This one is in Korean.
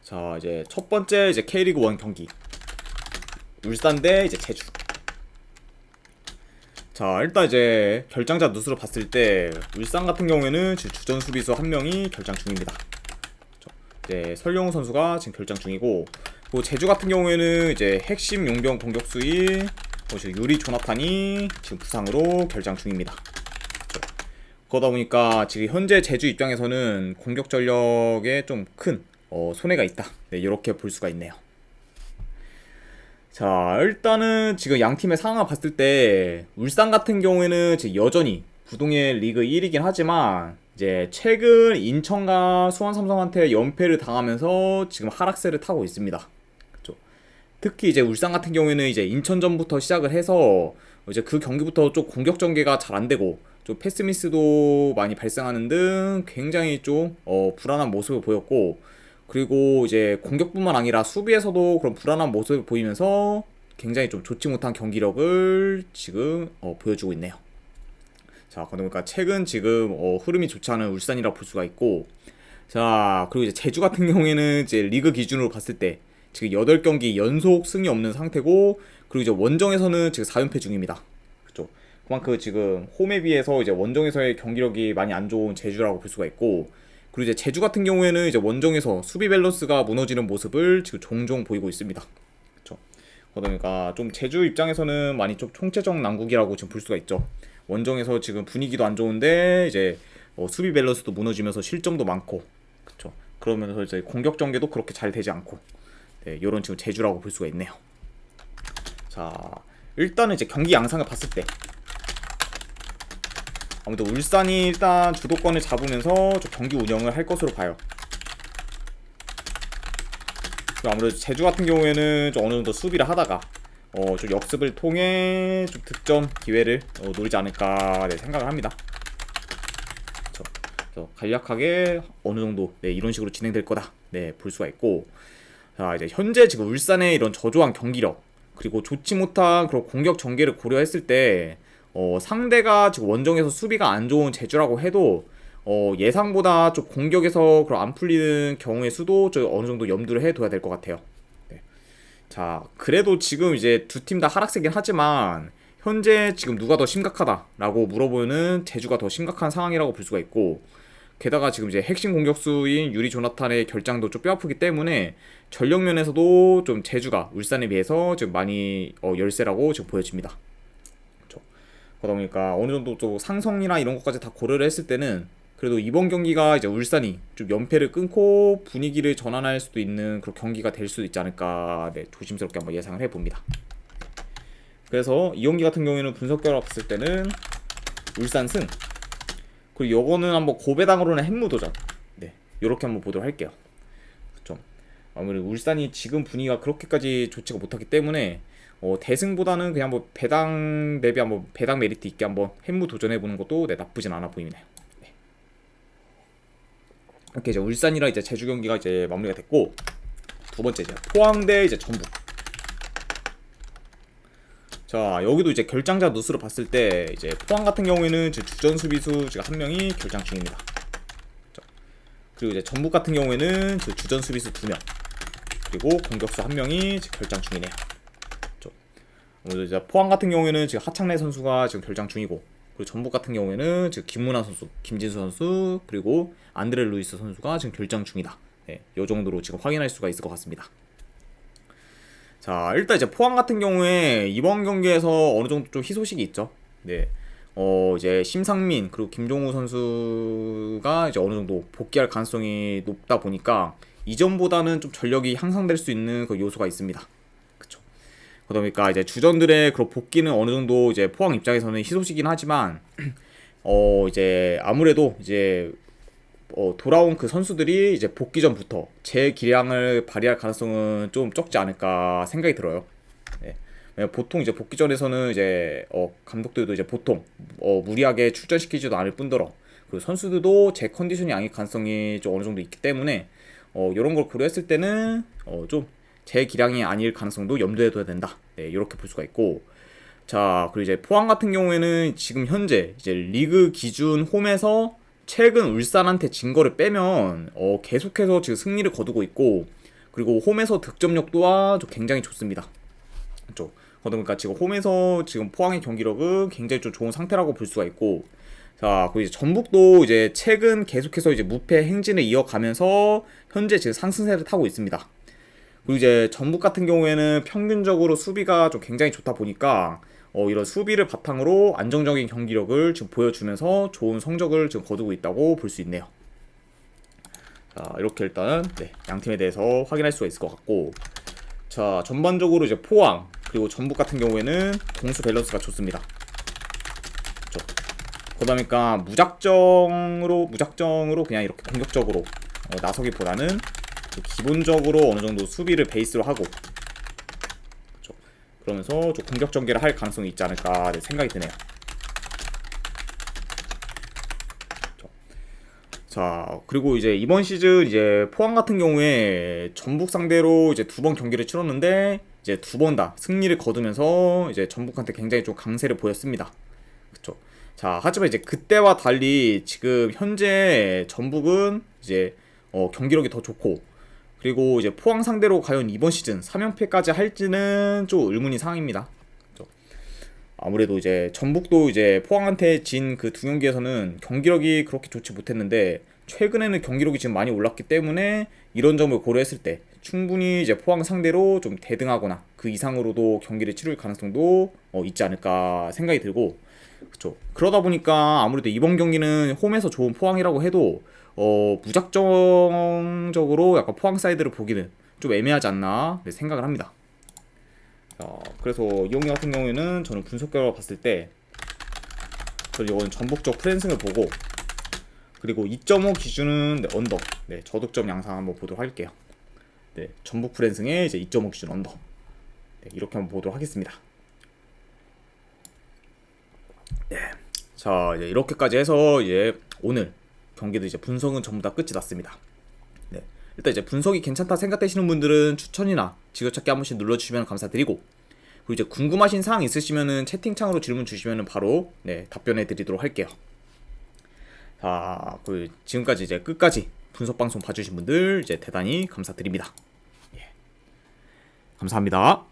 자, 이제 첫 번째 이제 K리그 1 경기. 울산 대 이제 제주. 자, 일단 이제 결장자 누수로 봤을 때 울산 같은 경우에는 주전 수비수 한 명이 결장 중입니다. 이제 설영우 선수가 지금 결장 중이고, 그리고 제주 같은 경우에는 이제 핵심 용병 공격수인 지금 유리 조나탄이 지금 부상으로 결장 중입니다. 그러다 보니까 지금 현재 제주 입장에서는 공격 전력에 좀 큰 손해가 있다. 네, 이렇게 볼 수가 있네요. 자, 일단은 지금 양 팀의 상황을 봤을 때 울산 같은 경우에는 지금 여전히 부동의 리그 1위긴 하지만 이제 최근 인천과 수원 삼성한테 연패를 당하면서 지금 하락세를 타고 있습니다. 그쵸? 특히 이제 울산 같은 경우에는 이제 인천전부터 시작을 해서 이제 그 경기부터 좀 공격 전개가 잘 안 되고 좀 패스 미스도 많이 발생하는 등 굉장히 좀 불안한 모습을 보였고, 그리고 이제 공격뿐만 아니라 수비에서도 그런 불안한 모습을 보이면서 굉장히 좀 좋지 못한 경기력을 지금 보여주고 있네요. 자, 그러니까 최근 지금 흐름이 좋지 않은 울산이라 볼 수가 있고, 자, 그리고 이제 제주 같은 경우에는 이제 리그 기준으로 봤을 때 지금 8경기 연속 승이 없는 상태고, 그리고 이제 원정에서는 지금 4연패 중입니다. 그렇죠? 그만큼 지금 홈에 비해서 이제 원정에서의 경기력이 많이 안 좋은 제주라고 볼 수가 있고, 그리고 이제 제주 같은 경우에는 이제 원정에서 수비 밸런스가 무너지는 모습을 지금 종종 보이고 있습니다. 그렇죠? 그러니까 좀 제주 입장에서는 많이 좀 총체적 난국이라고 지금 볼 수가 있죠. 원정에서 지금 분위기도 안 좋은데 이제 수비 밸런스도 무너지면서 실점도 많고, 그렇죠? 그러면서 이제 공격 전개도 그렇게 잘 되지 않고, 네, 이런 지금 제주라고 볼 수가 있네요. 자, 일단은 이제 경기 양상을 봤을 때 아무래도 울산이 일단 주도권을 잡으면서 좀 경기 운영을 할 것으로 봐요. 아무래도 제주 같은 경우에는 좀 어느 정도 수비를 하다가 좀 역습을 통해 좀 득점 기회를 노리지 않을까 생각을 합니다. 그래서 간략하게 어느 정도 이런 식으로 진행될 거다 볼 수가 있고, 자, 이제 현재 지금 울산의 이런 저조한 경기력 그리고 좋지 못한 그런 공격 전개를 고려했을 때 상대가 지금 원정에서 수비가 안 좋은 제주라고 해도 예상보다 좀 공격에서 그런 안 풀리는 경우의 수도 좀 어느 정도 염두를 해둬야 될 것 같아요. 네. 자, 그래도 지금 이제 두 팀 다 하락세긴 하지만 현재 지금 누가 더 심각하다라고 물어보는 제주가 더 심각한 상황이라고 볼 수가 있고, 게다가 지금 이제 핵심 공격수인 유리 조나탄의 결장도 좀 뼈아프기 때문에 전력 면에서도 좀 제주가 울산에 비해서 지금 많이 열세라고 지금 보여집니다. 그러다 보니까 어느 정도 또 상성이나 이런 것까지 다 고려를 했을 때는 그래도 이번 경기가 이제 울산이 좀 연패를 끊고 분위기를 전환할 수도 있는 그런 경기가 될 수도 있지 않을까 조심스럽게 한번 예상을 해봅니다. 그래서 이 경기 같은 경우에는 분석 결과 봤을 때는 울산 승, 그리고 요거는 한번 고배당으로는 핵무도전 요렇게 한번 보도록 할게요. 좀 아무래도 울산이 지금 분위기가 그렇게까지 좋지가 못하기 때문에 대승보다는 그냥 뭐 배당 대비 한번 배당 메리트 있게 한번 핵무 도전해보는 것도 나쁘진 않아 보이네요. 이렇게 이제 울산이랑 이제 제주 경기가 이제 마무리가 됐고, 두 번째 이제 포항 대 이제 전북. 자, 여기도 이제 결장자 누수로 봤을 때 이제 포항 같은 경우에는 주전 수비수 지금 한 명이 결장 중입니다. 그리고 이제 전북 같은 경우에는 주전 수비수 2명, 그리고 공격수 1명이 지금 결장 중이네요. 이제 포항 같은 경우에는 지금 하창래 선수가 지금 결장 중이고, 그리고 전북 같은 경우에는 지금 김문환 선수, 김진수 선수, 그리고 안드레 루이스 선수가 지금 결장 중이다. 이 정도로 지금 확인할 수가 있을 것 같습니다. 자, 일단 이제 포항 같은 경우에 이번 경기에서 어느 정도 좀 희소식이 있죠. 이제 심상민 그리고 김종우 선수가 이제 어느 정도 복귀할 가능성이 높다 보니까 이전보다는 좀 전력이 향상될 수 있는 그 요소가 있습니다. 그러다 보니까 이제 주전들의 그런 복귀는 어느 정도 이제 포항 입장에서는 희소식이긴 하지만 이제 아무래도 이제 돌아온 그 선수들이 이제 복귀 전부터 제 기량을 발휘할 가능성은 좀 적지 않을까 생각이 들어요. 보통 이제 복귀 전에서는 이제 감독들도 이제 보통 무리하게 출전시키지도 않을 뿐더러 그 선수들도 제 컨디션이 아닐 가능성이 좀 어느 정도 있기 때문에 이런 걸 고려했을 때는 좀 제 기량이 아닐 가능성도 염두에 둬야 된다. 이렇게 볼 수가 있고, 자, 그리고 이제 포항 같은 경우에는 지금 현재 이제 리그 기준 홈에서 최근 울산한테 진 거를 빼면 계속해서 지금 승리를 거두고 있고, 그리고 홈에서 득점력 또한 좀 굉장히 좋습니다. 그렇죠. 그러니까 지금 홈에서 지금 포항의 경기력은 굉장히 좀 좋은 상태라고 볼 수가 있고, 자, 그리고 이제 전북도 이제 최근 계속해서 이제 무패 행진을 이어가면서 현재 지금 상승세를 타고 있습니다. 그리고 이제 전북 같은 경우에는 평균적으로 수비가 좀 굉장히 좋다 보니까 이런 수비를 바탕으로 안정적인 경기력을 지금 보여주면서 좋은 성적을 지금 거두고 있다고 볼 수 있네요. 자, 이렇게 일단 양 팀에 대해서 확인할 수가 있을 것 같고, 자, 전반적으로 이제 포항 그리고 전북 같은 경우에는 공수 밸런스가 좋습니다. 그렇죠. 그러다 보니까 무작정으로 그냥 이렇게 공격적으로 나서기보다는 기본적으로 어느 정도 수비를 베이스로 하고, 그렇죠. 그러면서 좀 공격 전개를 할 가능성이 있지 않을까 생각이 드네요. 그렇죠. 자, 그리고 이제 이번 시즌 이제 포항 같은 경우에 전북 상대로 이제 2번 경기를 치렀는데 이제 2번 다 승리를 거두면서 이제 전북한테 굉장히 좀 강세를 보였습니다. 그렇죠. 자, 하지만 이제 그때와 달리 지금 현재 전북은 이제 경기력이 더 좋고, 그리고 이제 포항 상대로 과연 이번 시즌 3연패까지 할지는 좀 의문이 상황입니다. 그렇죠. 아무래도 이제 전북도 이제 포항한테 진 그 2경기에서는 경기력이 그렇게 좋지 못했는데 최근에는 경기력이 지금 많이 올랐기 때문에 이런 점을 고려했을 때 충분히 이제 포항 상대로 좀 대등하거나 그 이상으로도 경기를 치를 가능성도 있지 않을까 생각이 들고, 그렇죠. 그러다 보니까 아무래도 이번 경기는 홈에서 좋은 포항이라고 해도 무작정적으로 약간 포항 사이드를 보기는 좀 애매하지 않나 생각을 합니다. 그래서 이 경기 같은 경우에는 저는 분석 결과 봤을 때 이건 전북적 프랜승을 보고, 그리고 2.5 기준은 언더, 저득점 양상 한번 보도록 할게요. 전북 프랜승의 이제 2.5 기준 언더, 이렇게 한번 보도록 하겠습니다. 자, 이제 이렇게까지 해서 이제 오늘 경기도 이제 분석은 전부 다 끝이 났습니다. 일단 이제 분석이 괜찮다 생각되시는 분들은 추천이나 지도찾기 한 번씩 눌러주시면 감사드리고, 그리고 이제 궁금하신 사항 있으시면은 채팅창으로 질문 주시면은 바로 답변해 드리도록 할게요. 자, 지금까지 이제 끝까지 분석 방송 봐주신 분들 이제 대단히 감사드립니다. 감사합니다.